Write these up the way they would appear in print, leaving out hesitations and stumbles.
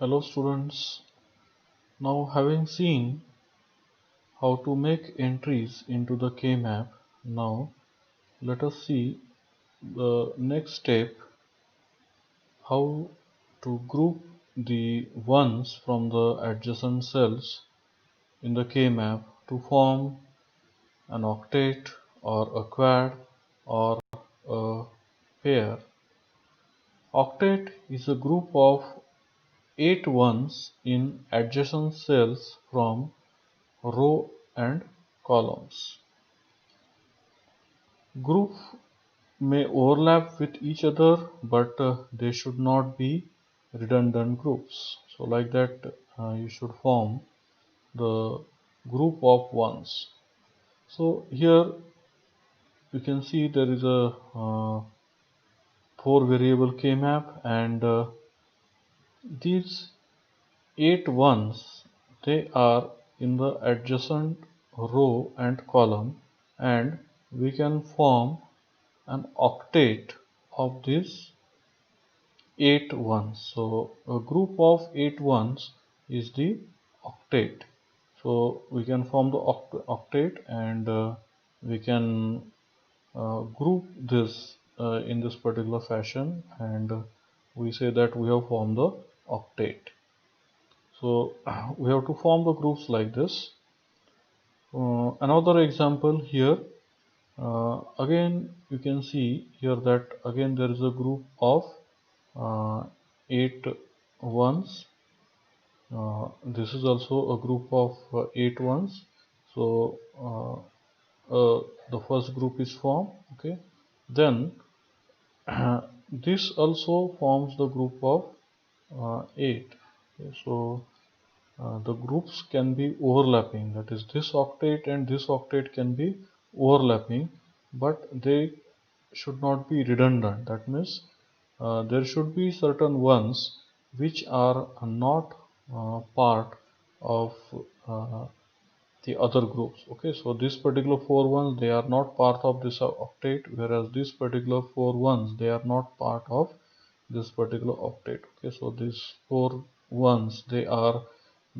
Hello students, now having seen how to make entries into the K-map, now let us see the next step, how to group the ones from the adjacent cells in the K-map to form an octet or a quad or a pair. Octet is a group of 8 ones in adjacent cells from row and columns. Groups may overlap with each other, but they should not be redundant groups. So like that, you should form the group of ones. So here you can see there is a 4 variable K-map, and these 8 ones, they are in the adjacent row and column, and we can form an octet of these 8 ones. So a group of 8 ones is the octet. So we can form the octet, and we can group this in this particular fashion, and we say that we have formed the octet. So we have to form the groups like this. Another example here, again you can see here that again there is a group of 8 ones. This is also a group of 8 ones. So the first group is formed. Okay, then this also forms the group of 8. Okay, so the groups can be overlapping, that is, this octet and this octet can be overlapping, but they should not be redundant. That means there should be certain ones which are not part of uh, the other groups. Okay, so this particular 4 ones, they are not part of this octet, whereas this particular 4 ones, they are not part of this particular octet. Okay, so these 4 ones, they are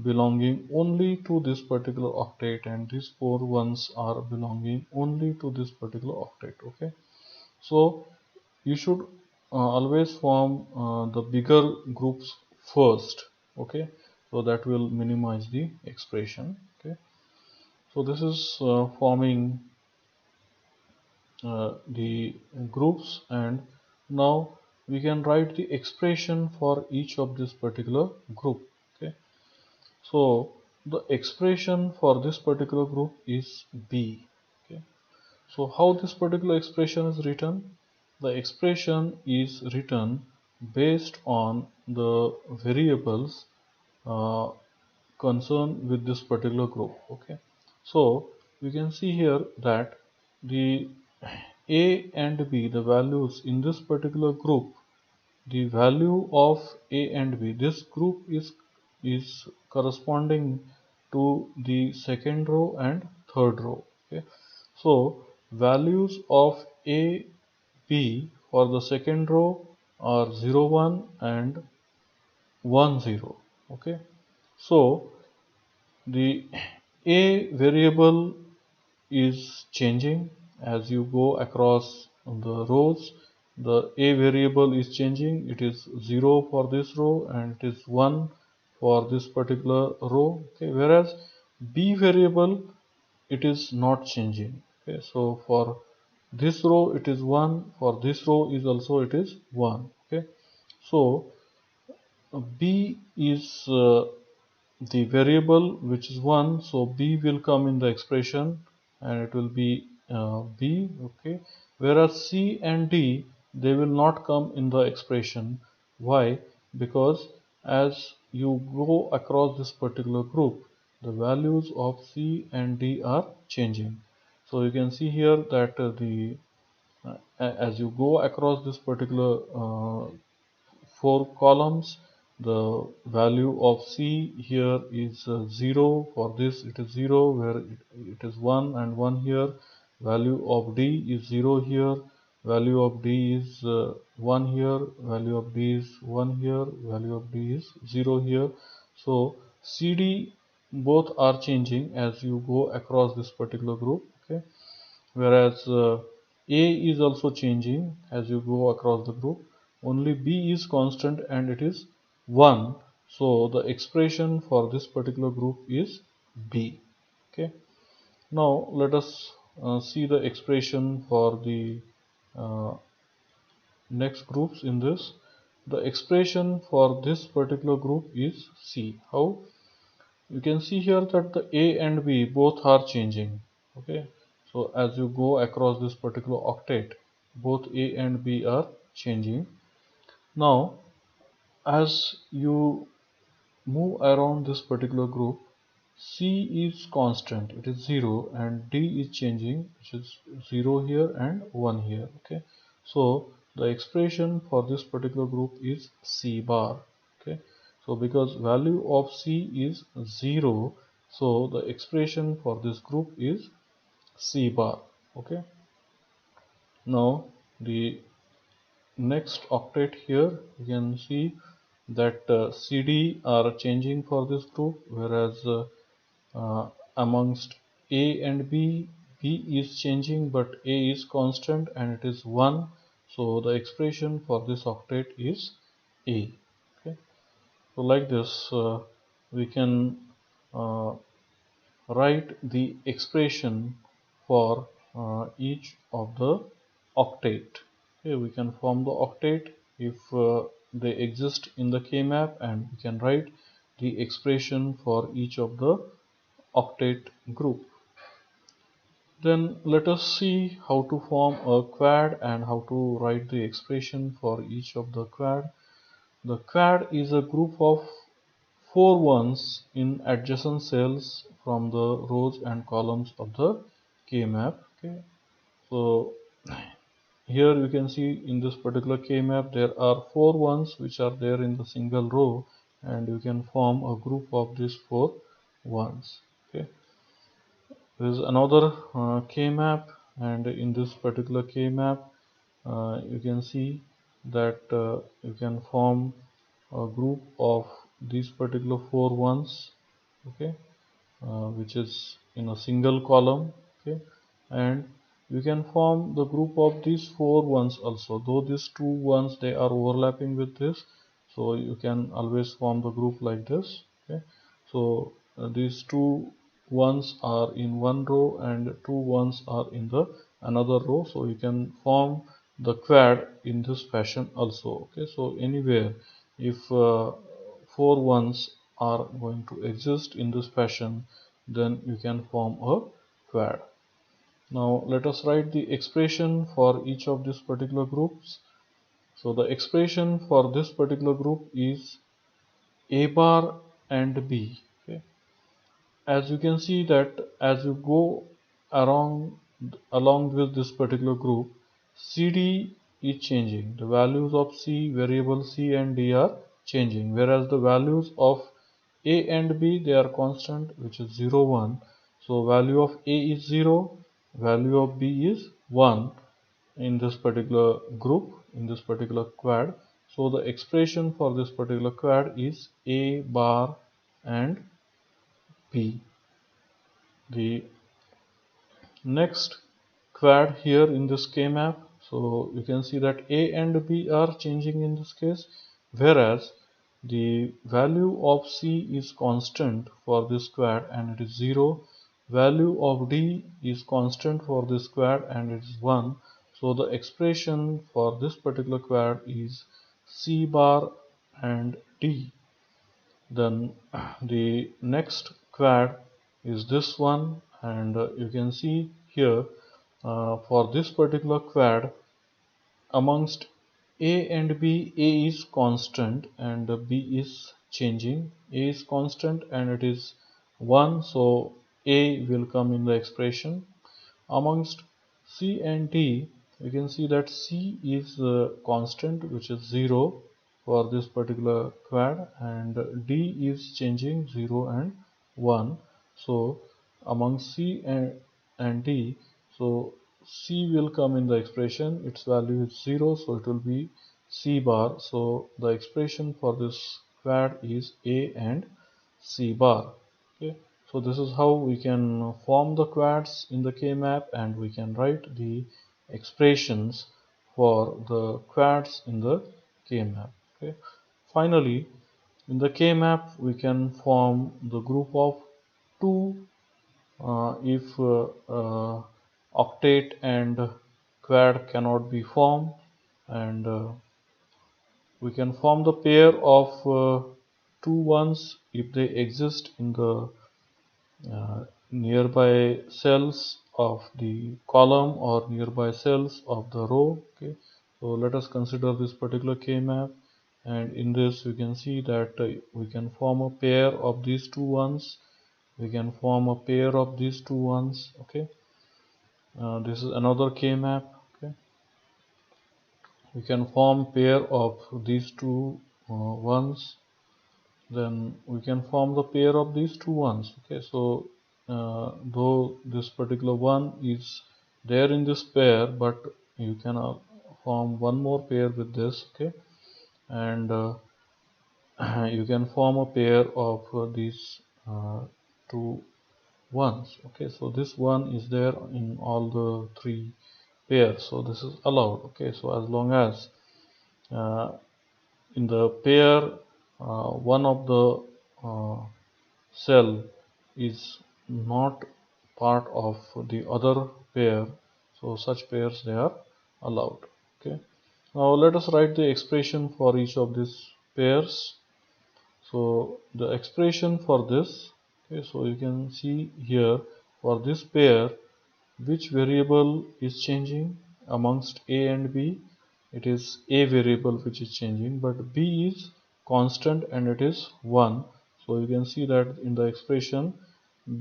belonging only to this particular octet, and these 4 ones are belonging only to this particular octet. Okay, so you should always form the bigger groups first. Okay, so that will minimize the expression. Okay, so this is forming the groups, and now we can write the expression for each of this particular group. Okay, so the expression for this particular group is B. Okay, so how this particular expression is written? The expression is written based on the variables uh, concerned with this particular group. Okay, so you can see here that the A and B, the values in this particular group, the value of A and B, this group is corresponding to the second row and third row. Okay, so values of A, B for the second row are 0, 1 and 1, 0. Okay, so the A variable is changing as you go across the rows. The A variable is changing. It is 0 for this row and it is 1 for this particular row. Okay, whereas B variable, it is not changing. Okay, so for this row it is 1, for this row is also it is 1. Okay, so B is the variable which is 1, so B will come in the expression and it will be B. Okay, whereas C and D, they will not come in the expression. Why? Because as you go across this particular group, the values of C and D are changing. So you can see here that as you go across this particular 4 columns, the value of C here is 0. For this it is 0, where it is 1 and 1 here. Value of D is 0 here. Value of D is 1 here, value of D is 1 here, value of D is 0 here. So CD both are changing as you go across this particular group, okay, whereas A is also changing as you go across the group. Only B is constant and it is 1, so the expression for this particular group is B. Okay, now let us see the expression for the uh, next groups in this. The expression for this particular group is C. How? You can see here that the A and B both are changing. Okay, so as you go across this particular octet, both A and B are changing. Now as you move around this particular group, C is constant, it is 0, and D is changing, which is 0 here and 1 here. Okay, so the expression for this particular group is C bar. Okay, so because value of C is 0, so the expression for this group is C bar. Okay, now the next octet here, you can see that CD are changing for this group, whereas amongst A and B, B is changing but A is constant and it is 1, so the expression for this octet is A. Okay, so like this we can uh, write the expression for each of the octet. Okay, we can form the octet if they exist in the K-map, and we can write the expression for each of the octet group. Then let us see how to form a quad and how to write the expression for each of the quad. The quad is a group of 4 ones in adjacent cells from the rows and columns of the K-map. Okay, so here you can see in this particular K-map there are 4 ones which are there in the single row, and you can form a group of these 4 ones. Okay, there is another K-map, and in this particular K-map you can see that you can form a group of these particular 4 ones. Okay, which is in a single column. Okay, and you can form the group of these 4 ones also, though these 2 ones they are overlapping with this, so you can always form the group like this. Okay, so these 2 ones are in one row and 2 ones are in the another row, so you can form the quad in this fashion also. Okay, so anywhere if 4 ones are going to exist in this fashion, then you can form a quad. Now let us write the expression for each of these particular groups. So the expression for this particular group is A bar and B. Okay, as you can see that as you go along with this particular group, CD is changing. The values of C, variable C and D are changing, whereas the values of A and B, they are constant, which is 0, 1. So value of A is 0, value of B is 1 in this particular group, in this particular quad. So the expression for this particular quad is A bar and B. The next quad here in this K-map, so you can see that A and B are changing in this case, whereas the value of C is constant for this quad and it is 0. Value of D is constant for this quad and it is 1. So the expression for this particular quad is C bar and D. Then the next quad is this one, and you can see here for this particular quad, amongst A and B, A is constant and B is changing. A is constant and it is 1, so A will come in the expression. Amongst C and D, you can see that C is constant, which is 0 for this particular quad, and D is changing 0 and 1. So among C and D, so C will come in the expression, its value is 0, so it will be C bar. So the expression for this quad is A and C bar. Okay. So this is how we can form the quads in the K-map, and we can write the expressions for the quads in the K-map. Okay. Finally, in the K-map we can form the group of 2 if octet and quad cannot be formed, and we can form the pair of two ones if they exist in the nearby cells of the column or nearby cells of the row. Okay, so let us consider this particular K-map, and in this we can see that we can form a pair of these two ones, we can form a pair of these two ones. Okay, this is another K-map. Okay, we can form pair of these two ones, then we can form the pair of these two ones. Okay, so though this particular one is there in this pair, but you can form one more pair with this. Okay, and you can form a pair of these two ones. Okay, so this one is there in all the three pairs, so this is allowed. Okay, so as long as uh, in the pair one of the cell is not part of the other pair, so such pairs they are allowed. Okay, now let us write the expression for each of these pairs. So the expression for this, okay, so you can see here for this pair which variable is changing amongst A and B. It is A variable which is changing, but B is constant and it is 1. So you can see that in the expression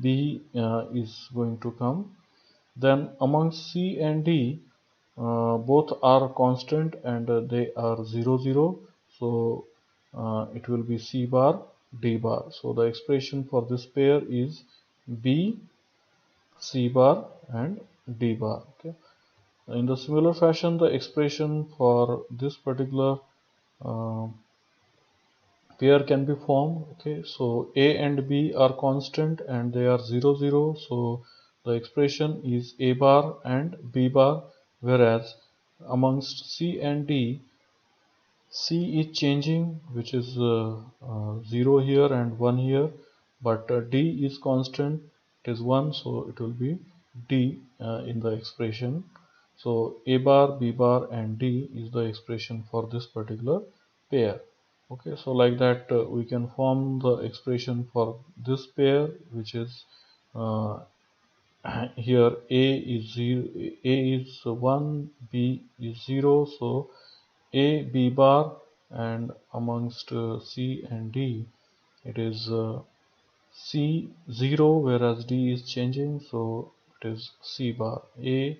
B is going to come. Then amongst C and D, both are constant and they are 0 0. So it will be C bar D bar. So the expression for this pair is B C bar and D bar. Okay. In the similar fashion, the expression for this particular uh, pair can be formed. Okay, so A and B are constant and they are 0 0. So the expression is A bar and B bar, whereas amongst C and D, C is changing, which is 0 here and 1 here, but D is constant, it is 1, so it will be D in the expression. So A bar, B bar and D is the expression for this particular pair. Okay, so like that we can form the expression for this pair, which is uh, here A is 0, A is 1, B is 0, so A, B bar, and amongst C and D it is C 0, whereas D is changing, so it is C bar, A,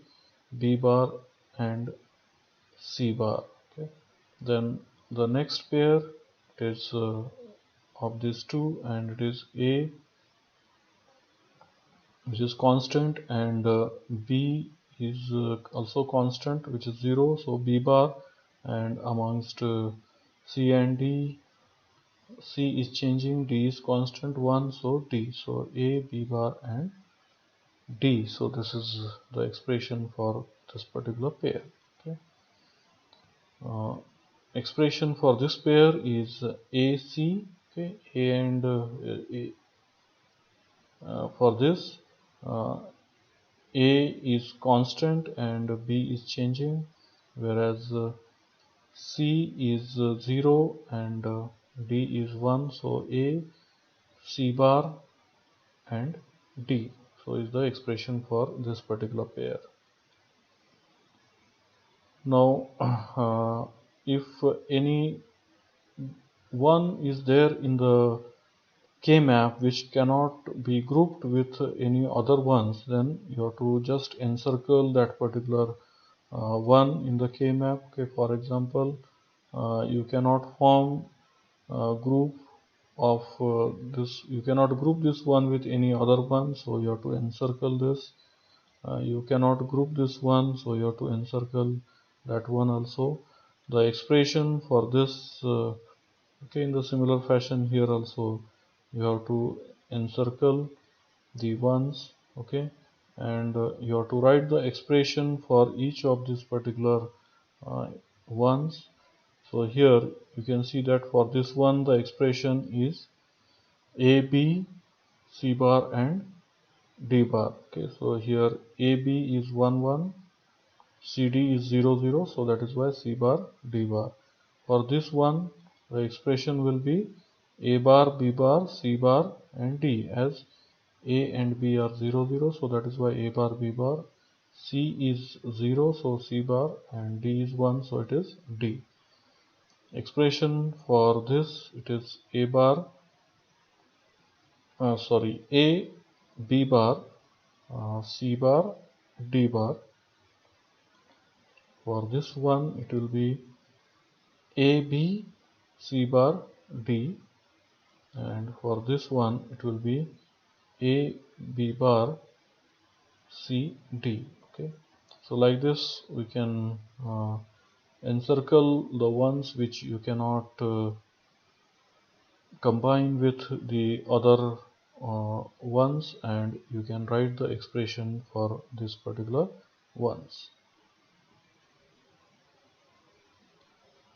B bar and C bar. Okay. Then the next pair, it is of these two, and it is A, which is constant, and B is also constant, which is 0, so B bar, and amongst C and D, C is changing, D is constant 1, so D, so A, B bar and D. So this is the expression for this particular pair. Okay. uh, Expression for this pair is AC. Okay, A and for this uh, A is constant and B is changing, whereas C is 0 and D is 1, so A, C bar and D. So is the expression for this particular pair. Now if any one is there in the K-map which cannot be grouped with any other ones, then you have to just encircle that particular one in the K-map. Okay, for example, you cannot form a group of this, you cannot group this one with any other one, so you have to encircle this. You cannot group this one, so you have to encircle that one also. the expression for this okay, in the similar fashion here also you have to encircle the ones, okay, and you have to write the expression for each of these particular uh, ones. So here you can see that for this one the expression is a b c bar and d bar. Okay, so here ab is 1 1, cd is 0 0, so that is why c bar d bar. For this one the expression will be a bar b bar c bar and d, as a and b are 0 0, so that is why a bar b bar, c is 0, so c bar, and d is 1, so it is d. Expression for this, it is a bar sorry, a b bar c bar d bar. For this one it will be a b c bar d, and for this one it will be a b bar c d. Okay, so like this we can encircle the ones which you cannot combine with the other ones, and you can write the expression for this particular ones.